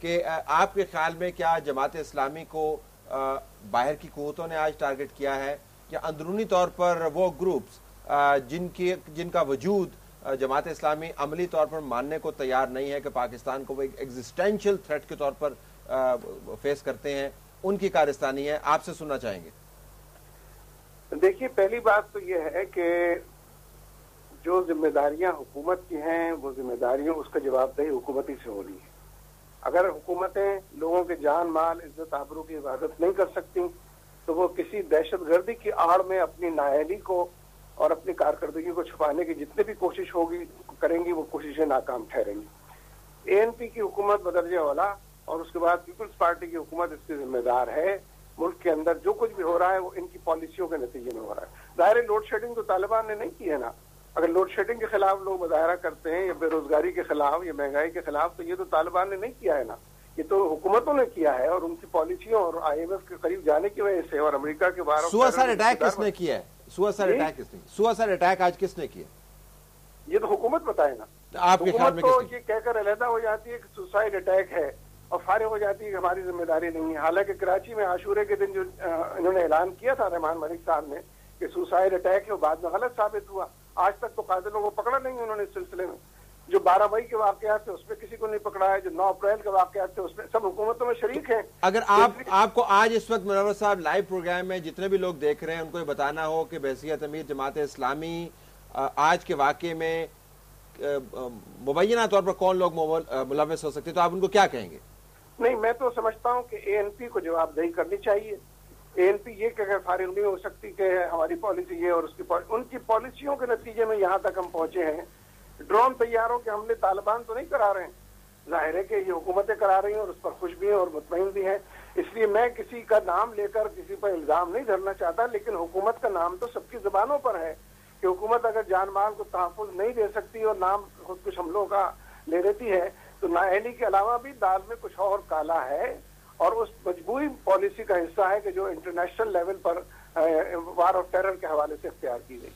کہ آپ کے خیال میں کیا جماعت اسلامی کو باہر کی قوتوں نے آج ٹارگٹ کیا ہے یا اندرونی طور پر وہ گروپس جن کا وجود جماعت اسلامی عملی طور پر ماننے کو تیار نہیں ہے کہ پاکستان کو وہ ایک ایگزسٹینشل تھریٹ کے طور پر فیس کرتے ہیں، ان کی کارستانی ہے؟ آپ سے سننا چاہیں گے۔ دیکھیے، پہلی بات تو یہ ہے کہ جو ذمہ داریاں حکومت کی ہیں وہ ذمہ داریاں اس کا جواب دہی حکومت ہی سے ہو رہی ہے۔ اگر حکومتیں لوگوں کے جان مال عزت آبرو کی حفاظت نہیں کر سکتی تو وہ کسی دہشت گردی کی آڑ میں اپنی نااہلی کو اور اپنی کارکردگی کو چھپانے کی جتنی بھی کوشش کریں گی وہ کوششیں ناکام ٹھہریں گی۔ اے این پی کی حکومت بدرجہ اولا اور اس کے بعد پیپلز پارٹی کی حکومت اس کی ذمہ دار ہے۔ ملک کے اندر جو کچھ بھی ہو رہا ہے وہ ان کی پالیسیوں کے نتیجے میں ہو رہا ہے۔ ظاہر لوڈ شیڈنگ تو طالبان نے نہیں کی ہے نا۔ اگر لوڈ شیڈنگ کے خلاف لوگ مظاہرہ کرتے ہیں یا بے روزگاری کے خلاف یا مہنگائی کے خلاف تو یہ تو طالبان نے نہیں کیا ہے نا، یہ تو حکومتوں نے کیا ہے، اور ان کی پالیسیوں اور آئی ایم ایف کے قریب جانے کی وجہ سے اور امریکہ کے بارے سوسائڈ اٹیک کس نے کیا ہے؟ سوسائڈ اٹیک آج کس نے کیا؟ یہ تو حکومت بتائے نا۔ آپ کے خیال میں تو یہ کہہ کر علیحدہ ہو جاتی ہے کہ سوسائڈ اٹیک ہے اور فارغ ہو جاتی ہے کہ ہماری ذمہ داری نہیں ہے۔ حالانکہ کراچی میں عاشورے کے دن جو انہوں نے اعلان کیا تھا رحمان ملک صاحب نے کہ سوسائڈ اٹیک ہے، وہ بعد میں غلط ثابت ہوا۔ آج تک تو قاتلوں کو پکڑا نہیں انہوں نے اس سلسلے میں۔ جو 12 مئی کے واقعات تھے اس میں کسی کو نہیں پکڑا ہے، جو 9 اپریل کے واقعات تھے اس میں سب حکومتوں میں شریک ہیں۔ اگر آپ کو آج اس وقت منور صاحب لائیو پروگرام میں جتنے بھی لوگ دیکھ رہے ہیں ان کو یہ بتانا ہو کہ بحیثیت امیر جماعت اسلامی آج کے واقعے میں مبینہ طور پر کون لوگ ملوث ہو سکتے تو آپ ان کو کیا کہیں گے؟ نہیں، میں تو سمجھتا ہوں کہ اے این پی کو جواب دہی کرنی چاہیے۔ اے این پی یہ کہ فارغ نہیں ہو سکتی کہ ہماری پالیسی یہ اور اس کی ان کی پالیسیوں کے نتیجے میں یہاں تک ہم پہنچے ہیں۔ ڈرون طیاروں کے حملے طالبان تو نہیں کرا رہے ہیں، ظاہر ہے کہ یہ حکومتیں کرا رہی ہیں اور اس پر خوش بھی ہیں اور مطمئن بھی ہیں۔ اس لیے میں کسی کا نام لے کر کسی پر الزام نہیں دھرنا چاہتا، لیکن حکومت کا نام تو سب کی زبانوں پر ہے کہ حکومت اگر جان مال کو تحفظ نہیں دے سکتی اور نام خود کچھ حملوں کا لے لیتی ہے تو نااہلی کے علاوہ بھی دال میں کچھ اور کالا ہے، اور اس مجموعی پالیسی کا حصہ ہے کہ جو انٹرنیشنل لیول پر وار آف ٹیرر کے حوالے سے اختیار کی گئی۔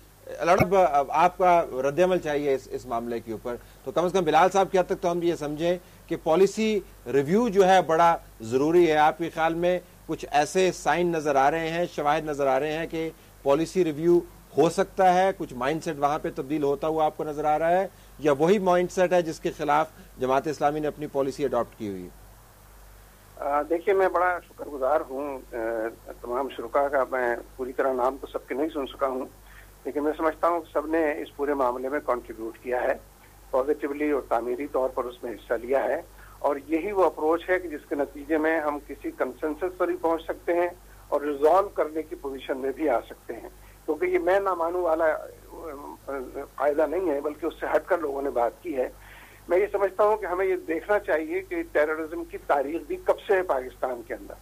آپ کا رد عمل چاہیے اس معاملے کے اوپر، تو کم از کم بلال صاحب کی حد تک تو ہم یہ سمجھیں کہ پالیسی ریویو جو ہے بڑا ضروری ہے۔ آپ کے خیال میں کچھ ایسے سائن نظر آ رہے ہیں، شواہد نظر آ رہے ہیں کہ پالیسی ریویو ہو سکتا ہے، کچھ مائنڈ سیٹ وہاں پہ تبدیل ہوتا ہوا آپ کو نظر آ رہا ہے، یا وہی مائنڈ سیٹ ہے جس کے خلاف جماعت اسلامی نے اپنی پالیسی اڈاپٹ کی ہوئی ہے؟ دیکھیے، میں بڑا شکر گزار ہوں تمام شرکاء کا۔ میں پوری طرح نام تو سب کے نہیں سن سکا ہوں، لیکن میں سمجھتا ہوں کہ سب نے اس پورے معاملے میں کنٹریبیوٹ کیا ہے پازیٹیولی اور تعمیری طور پر اس میں حصہ لیا ہے، اور یہی وہ اپروچ ہے کہ جس کے نتیجے میں ہم کسی کنسنسس پر بھی پہنچ سکتے ہیں اور ریزالو کرنے کی پوزیشن میں بھی آ سکتے ہیں، کیونکہ یہ میں نہ مانوں والا قاعدہ نہیں ہے بلکہ اس سے ہٹ کر لوگوں نے بات کی ہے۔ میں یہ سمجھتا ہوں کہ ہمیں یہ دیکھنا چاہیے کہ ٹیررزم کی تاریخ بھی کب سے ہے پاکستان کے اندر۔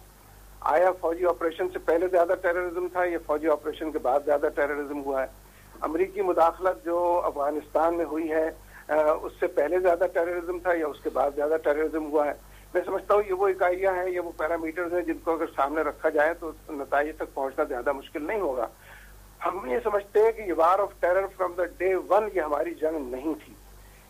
آیا فوجی آپریشن سے پہلے زیادہ ٹیررزم تھا یا فوجی آپریشن کے بعد زیادہ ٹیررزم ہوا ہے؟ امریکی مداخلت جو افغانستان میں ہوئی ہے اس سے پہلے زیادہ ٹیررزم تھا یا اس کے بعد زیادہ ٹیررزم ہوا ہے؟ میں سمجھتا ہوں یہ وہ اکائیاں ہیں، یہ وہ پیرامیٹرز ہیں جن کو اگر سامنے رکھا جائے تو نتائج تک پہنچنا زیادہ مشکل نہیں ہوگا۔ ہم یہ سمجھتے ہیں کہ یہ war of terror from the day one یہ ہماری جنگ نہیں تھی،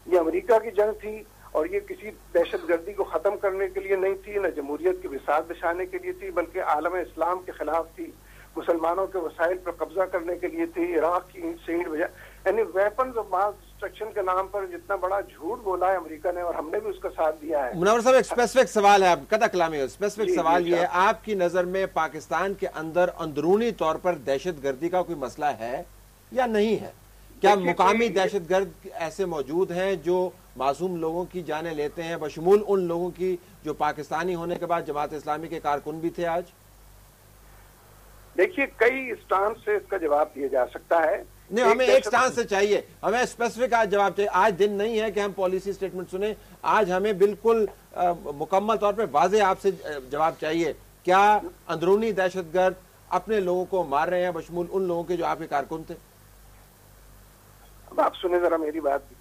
یہ امریکہ کی جنگ تھی، اور یہ کسی دہشت گردی کو ختم کرنے کے لیے نہیں تھی، نہ جمہوریت کی بساط بچھانے کے لیے تھی، بلکہ عالم اسلام کے خلاف تھی، مسلمانوں کے وسائل پر قبضہ کرنے کے لیے تھی، عراق کی اینٹ بجا، یعنی ویپنز آف ماس ڈسٹرکشن کے نام پر جتنا بڑا جھوٹ بولا ہے امریکہ نے اور ہم نے بھی اس کا ساتھ دیا ہے۔ منور صاحب، ایک اسپیسیفک سوال ہے، آپ قطع کلامی ہو، اسپیسیفک سوال یہ ہے، آپ کی نظر میں پاکستان کے اندر اندرونی طور پر دہشت گردی کا کوئی مسئلہ ہے یا نہیں ہے؟ کیا مقامی دہشت گرد ایسے موجود ہیں جو معصوم لوگوں کی جانیں لیتے ہیں، بشمول ان لوگوں کی جو پاکستانی ہونے کے بعد جماعت اسلامی کے کارکن بھی تھے؟ آج دیکھیے، کئی اسٹانس سے اس کا جواب دیا جا سکتا ہے۔ نہیں، ہمیں ایک اسٹانس سے چاہیے، ہمیں اسپیسیفک آج جواب چاہیے۔ آج دن نہیں ہے کہ ہم پالیسی سٹیٹمنٹ سنیں، آج ہمیں بالکل مکمل طور پہ واضح آپ سے جواب چاہیے۔ کیا اندرونی دہشت گرد اپنے لوگوں کو مار رہے ہیں بشمول ان لوگوں کے جو آپ کے کارکن تھے؟ اب آپ سنیں ذرا میری بات بھی،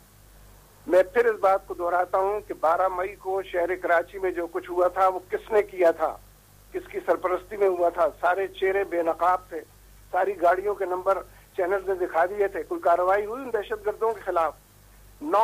میں پھر اس بات کو دہراتا ہوں کہ 12 مئی کو شہر کراچی میں جو کچھ ہوا تھا وہ کس نے کیا تھا، کس کی سرپرستی میں ہوا تھا؟ سارے چہرے بے نقاب تھے، ساری گاڑیوں کے نمبر چینل نے دکھا دیے تھے۔ کوئی کارروائی ہوئی ان دہشت گردوں کے خلاف؟ 9